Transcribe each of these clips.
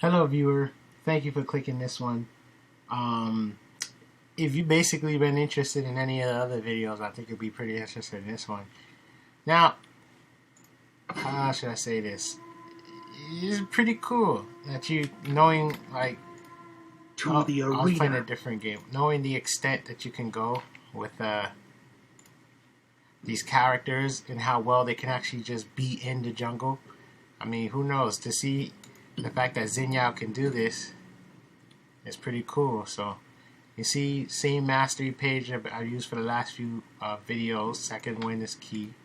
Hello viewer, thank you for clicking this one. Um, if you've basically been interested in any of the other videos, I think you'll be pretty interested in this one. Now, how should I say this? It's pretty cool that you knowing like I'll find a different game. Knowing the extent that you can go with these characters and how well they can actually just be in the jungle. I mean, who knows? To see the fact that Xin Zhao can do this is pretty cool. So you see, same mastery page I've used for the last few videos. Second win is key,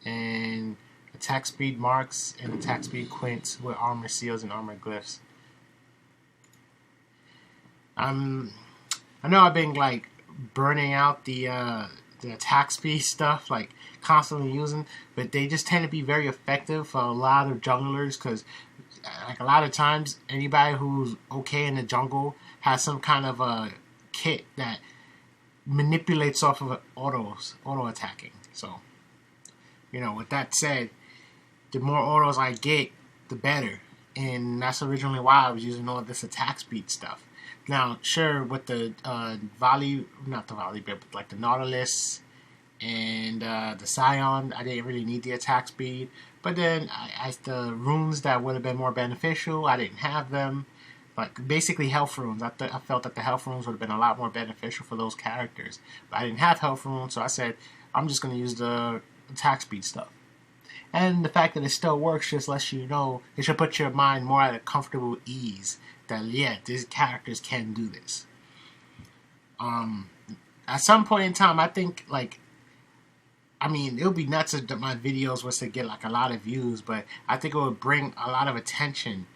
and attack speed marks and attack speed quints with armor seals and armor glyphs. I know I've been like burning out the attack speed stuff, like constantly using, but they just tend to be very effective for a lot of junglers because like a lot of times anybody who's okay in the jungle has some kind of a kit that manipulates off of auto attacking. So, you know, with that said, the more autos I get, the better. And that's originally why I was using all this attack speed stuff. Now, sure, with the but like the Nautilus and the Scion, I didn't really need the attack speed. But then, the runes that would have been more beneficial, I didn't have them. Like, basically health runes. I felt that the health runes would have been a lot more beneficial for those characters. But I didn't have health runes, so I said, I'm just going to use the attack speed stuff. And the fact that it still works just lets you know, it should put your mind more at a comfortable ease that, yeah, these characters can do this. At some point in time, I think, like, I mean, it would be nuts if my videos was to get, like, a lot of views, but I think it would bring a lot of attention,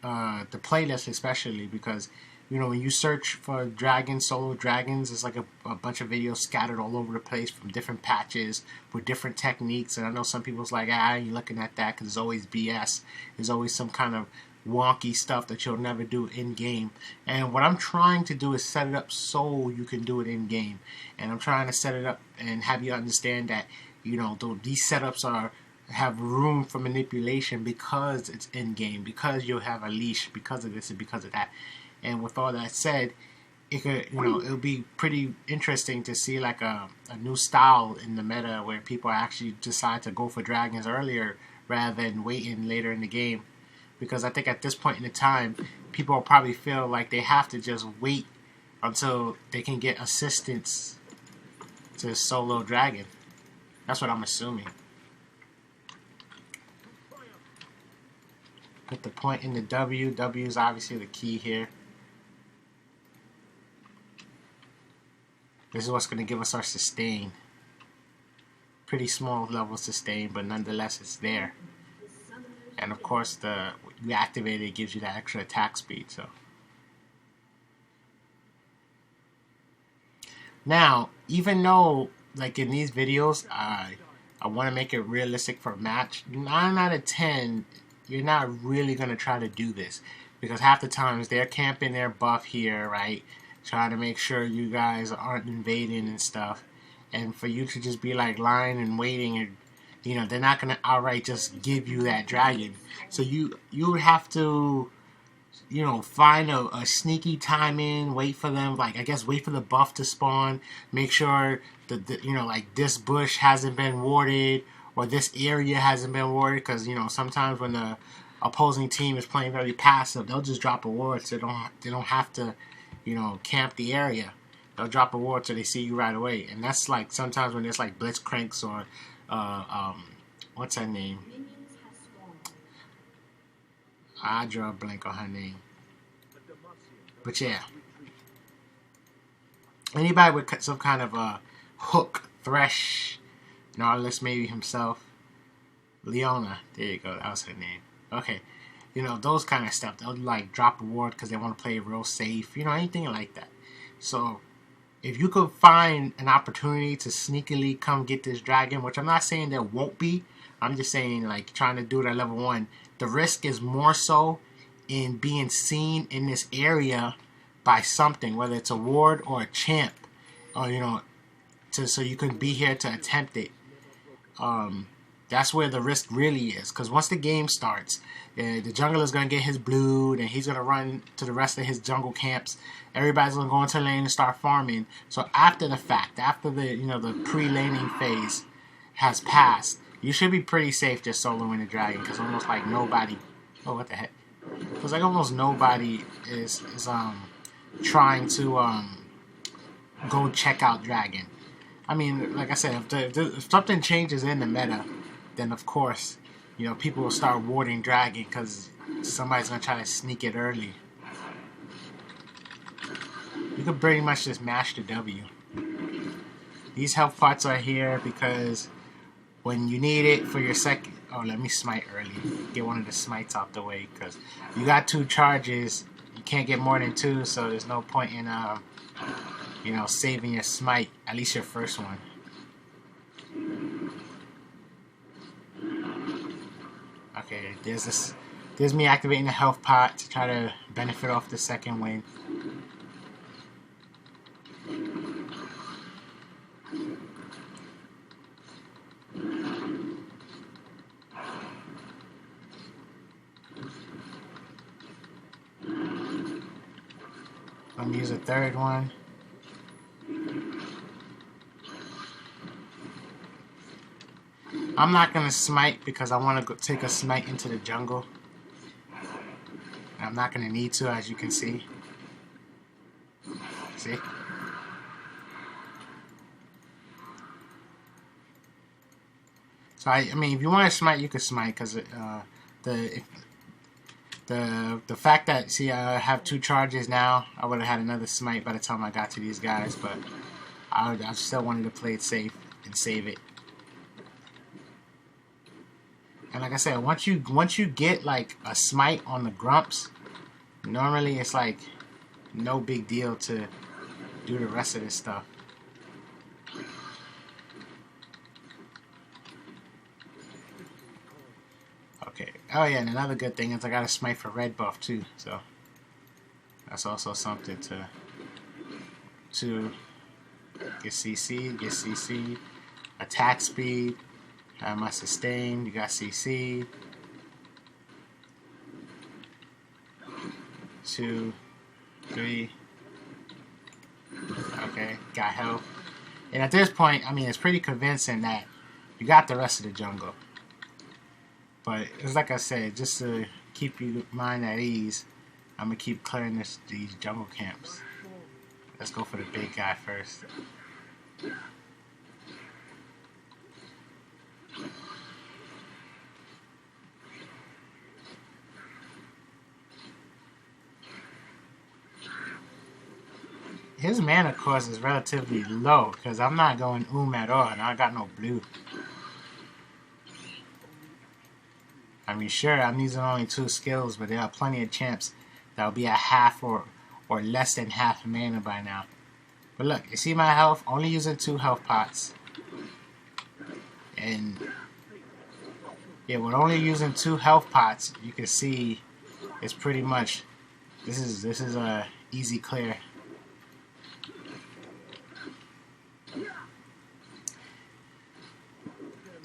the playlist especially, because, you know, when you search for dragons, solo dragons, it's like a bunch of videos scattered all over the place from different patches with different techniques. And I know some people's like, I ain't looking at that because it's always BS. There's always some kind of wonky stuff that you'll never do in game. And what I'm trying to do is set it up so you can do it in game. And I'm trying to set it up and have you understand that, you know, these setups have room for manipulation because it's in game, because you'll have a leash, because of this and because of that. And with all that said, it could, you know, it'll be pretty interesting to see like a new style in the meta where people actually decide to go for dragons earlier rather than waiting later in the game. Because I think at this point in the time, people will probably feel like they have to just wait until they can get assistance to solo dragon. That's what I'm assuming. Put the point in the W. W is obviously the key here. This is what's going to give us our sustain. Pretty small level sustain, but nonetheless it's there. And of course, you activate it, gives you that extra attack speed. So now, even though like in these videos, I want to make it realistic for a match, 9 out of 10, you're not really going to try to do this because half the times they're camping their buff here, right? Trying to make sure you guys aren't invading and stuff. And for you to just be like lying and waiting, and you know, they're not going to outright just give you that dragon. So you would have to, you know, find a sneaky time in, wait for them, like I guess wait for the buff to spawn, make sure that you know, like this bush hasn't been warded or this area hasn't been warded, because you know sometimes when the opposing team is playing very passive, they'll just drop a ward, so they don't have to, you know, camp the area. They'll drop a ward so they see you right away, and that's like sometimes when there's like blitzcranks or what's her name? I draw a blank on her name. But yeah, anybody with some kind of a hook, Thresh, Nautilus maybe himself, Leona, there you go, that was her name. Okay, you know, those kind of stuff. They'll like drop a ward because they want to play real safe, you know, anything like that. So if you could find an opportunity to sneakily come get this dragon, which I'm not saying there won't be, I'm just saying like trying to do it at level 1, the risk is more so in being seen in this area by something, whether it's a ward or a champ, or you know, so you can be here to attempt it. That's where the risk really is. Because once the game starts, the jungler is going to get his blue, and he's going to run to the rest of his jungle camps. Everybody's going to go into lane and start farming. So after the fact, after the the pre-laning phase has passed, you should be pretty safe just soloing the dragon. Because almost like nobody... Oh, what the heck? Because like almost nobody is trying to go check out dragon. I mean, like I said, if something changes in the meta, then of course, people will start warding dragon because somebody's gonna try to sneak it early. You can pretty much just mash the W. These health pots are here because when you need it for your second... Oh, let me smite early. Get one of the smites out the way because you got 2 charges. You can't get more than 2, so there's no point in saving your smite, at least your first one. Okay, there's me activating the health pot to try to benefit off the second win. I'm gonna use a third one. I'm not gonna smite because I want to take a smite into the jungle. I'm not gonna need to, as you can see. See? So I mean, if you want to smite, you can smite because the fact that, see, I have 2 charges now, I would have had another smite by the time I got to these guys, but I still wanted to play it safe and save it. And like I said, once you get like a smite on the grumps, normally it's like no big deal to do the rest of this stuff. Okay. Oh yeah, and another good thing is I got a smite for red buff too, so that's also something to get CC, attack speed, have my sustain, you got CC, 2, 3, okay, got health. And at this point, I mean, it's pretty convincing that you got the rest of the jungle. But it's like I said, just to keep your mind at ease, I'm going to keep clearing these jungle camps. Let's go for the big guy first. His mana cost is relatively low because I'm not going at all and I got no blue. I mean, sure, I'm using only 2 skills, but there are plenty of champs that'll be at half or less than half mana by now. But look, you see my health? Only using 2 health pots. And yeah, with only using 2 health pots, you can see it's pretty much this is a easy clear.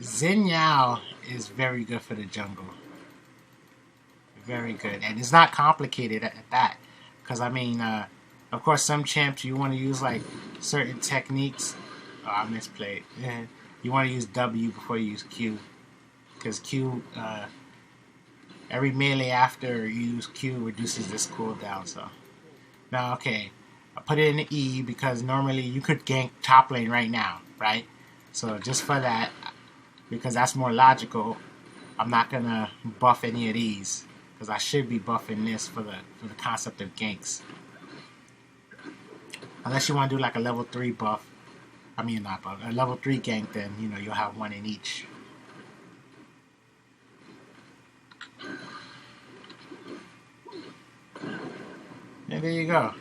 Xin Zhao is very good for the jungle. Very good. And it's not complicated at that. Because, I mean, of course, some champs you want to use, like, certain techniques. Oh, I misplayed. You want to use W before you use Q. Because Q, every melee after you use Q reduces this cooldown, so. Now, okay. I put it in the E because normally you could gank top lane right now, right? So, just for that, because that's more logical, I'm not going to buff any of these. Because I should be buffing this for the concept of ganks. Unless you want to do like a level 3 buff. I mean, not buff. A level 3 gank, then, you know, you'll have 1 in each. And there you go.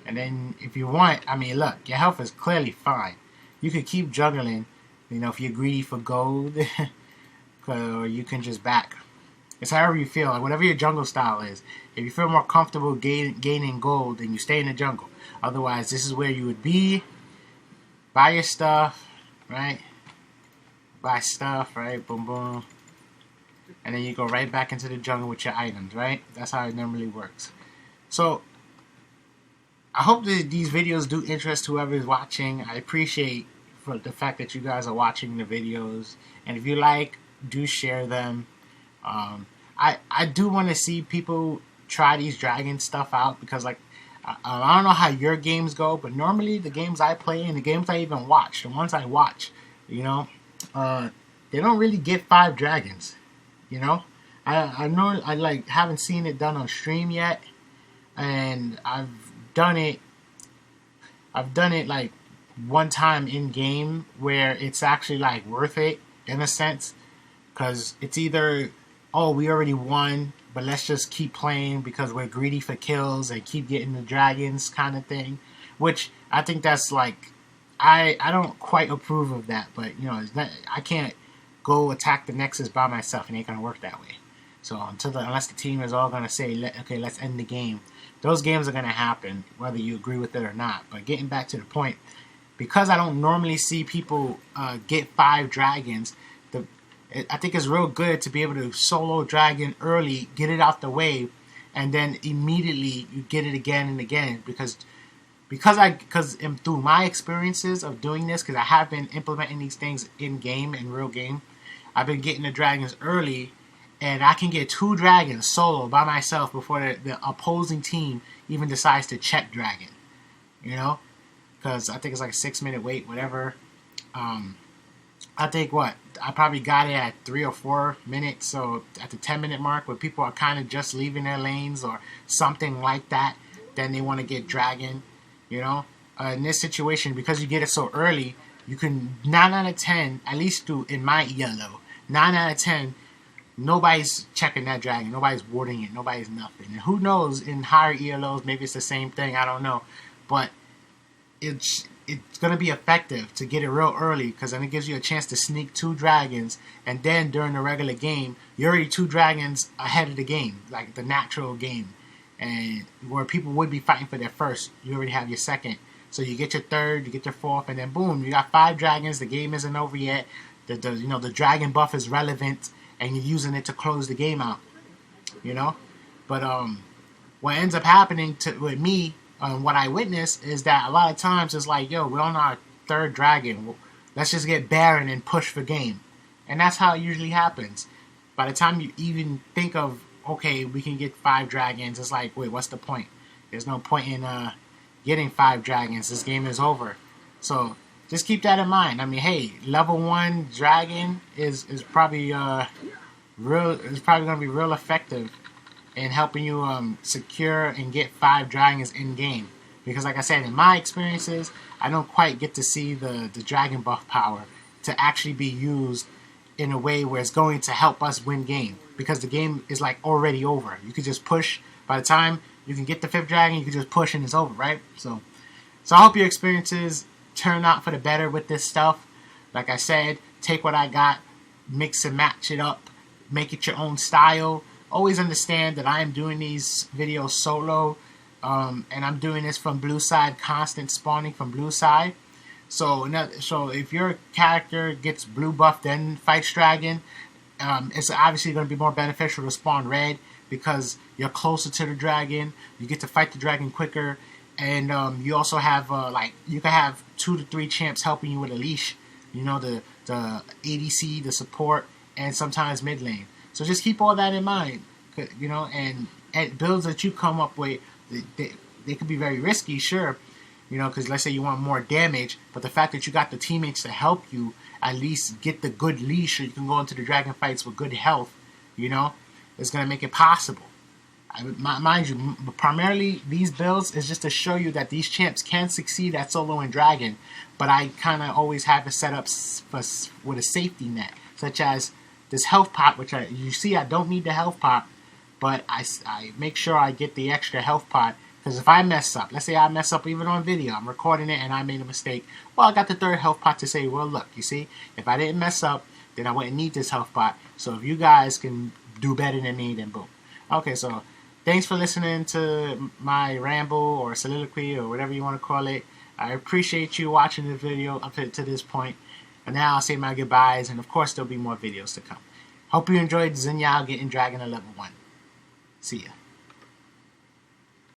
And then, if you want, I mean, look, your health is clearly fine. You could keep juggling, you know, if you're greedy for gold. Or you can just back. It's however you feel, like whatever your jungle style is. If you feel more comfortable gaining gold, then you stay in the jungle. Otherwise, this is where you would be. Buy your stuff, right? buy stuff, right? Boom, boom. And then you go right back into the jungle with your items, right? That's how it normally works. So, I hope that these videos do interest whoever is watching. I appreciate for the fact that you guys are watching the videos. And if you like, do share them. I do want to see people try these dragon stuff out because, like, I don't know how your games go, but normally the games I play and the games I even watch, the ones I watch, you know, they don't really get 5 dragons. You know, I know I like haven't seen it done on stream yet, and done it. I've done it like one time in game where it's actually like worth it in a sense, because it's either, oh, we already won, but let's just keep playing because we're greedy for kills and keep getting the dragons kind of thing, which I think that's like, I don't quite approve of that, but you know, it's not, I can't go attack the Nexus by myself. It ain't gonna work that way. So unless the team is all gonna say, okay, let's end the game, those games are gonna happen whether you agree with it or not. But getting back to the point, because I don't normally see people get 5 dragons, I think it's real good to be able to solo dragon early, get it out the way, and then immediately you get it again and again because through my experiences of doing this, because I have been implementing these things in game, in real game, I've been getting the dragons early, and I can get 2 dragons solo by myself before the opposing team even decides to check dragon. You know, because I think it's like a 6-minute wait, whatever. I think I probably got it at 3 or 4 minutes, so at the 10-minute mark, where people are kind of just leaving their lanes or something like that, then they want to get dragon. You know, in this situation, because you get it so early, you can 9 out of 10, at least in my ELO, 9 out of 10, nobody's checking that dragon, nobody's warding it, nobody's nothing. And who knows, in higher ELOs, maybe it's the same thing, I don't know. But it's going to be effective to get it real early, because then it gives you a chance to sneak 2 dragons, and then during the regular game, you're already 2 dragons ahead of the game, like the natural game. And where people would be fighting for their first, you already have your second. So you get your third, you get your fourth, and then boom, you got 5 dragons. The game isn't over yet. The dragon buff is relevant, and you're using it to close the game out. You know, but what ends up happening with me, what I witnessed is that a lot of times it's like, yo, we're on our 3rd dragon. Let's just get Baron and push for game, and that's how it usually happens. By the time you even think of, okay, we can get 5 dragons, it's like, wait, what's the point? There's no point in getting 5 dragons. This game is over. So just keep that in mind. I mean, hey, level 1 dragon is probably probably gonna be real effective in helping you secure and get 5 dragons in game. Because like I said, in my experiences, I don't quite get to see the dragon buff power to actually be used in a way where it's going to help us win game, because the game is like already over. You could just push. By the time you can get the 5th dragon, you can just push and it's over, right? So I hope your experiences turn out for the better with this stuff. Like I said, take what I got, mix and match it up, make it your own style. Always understand that I am doing these videos solo, and I'm doing this from blue side, constant spawning from blue side. So if your character gets blue buff then fights dragon, it's obviously going to be more beneficial to spawn red, because you're closer to the dragon, you get to fight the dragon quicker, and you also have you can have 2 to 3 champs helping you with a leash. You know, the ADC, the support, and sometimes mid lane. So just keep all that in mind. You know, and builds that you come up with, they could be very risky, sure. You know, because let's say you want more damage, but the fact that you got the teammates to help you at least get the good leash so you can go into the dragon fights with good health, you know, is going to make it possible. Mind you, primarily these builds is just to show you that these champs can succeed at solo and dragon, but I kind of always have it set up with a safety net, such as this health pot, which you see I don't need the health pot, but I make sure I get the extra health pot. Because if I mess up, let's say I mess up even on video, I'm recording it and I made a mistake, well, I got the 3rd health pot to say, well, look, you see, if I didn't mess up, then I wouldn't need this health pot. So if you guys can do better than me, then boom. Okay, so thanks for listening to my ramble or soliloquy or whatever you want to call it. I appreciate you watching the video up to this point. For now, I'll say my goodbyes, and of course, there'll be more videos to come. Hope you enjoyed Xin Zhao getting Dragon to level 1. See ya.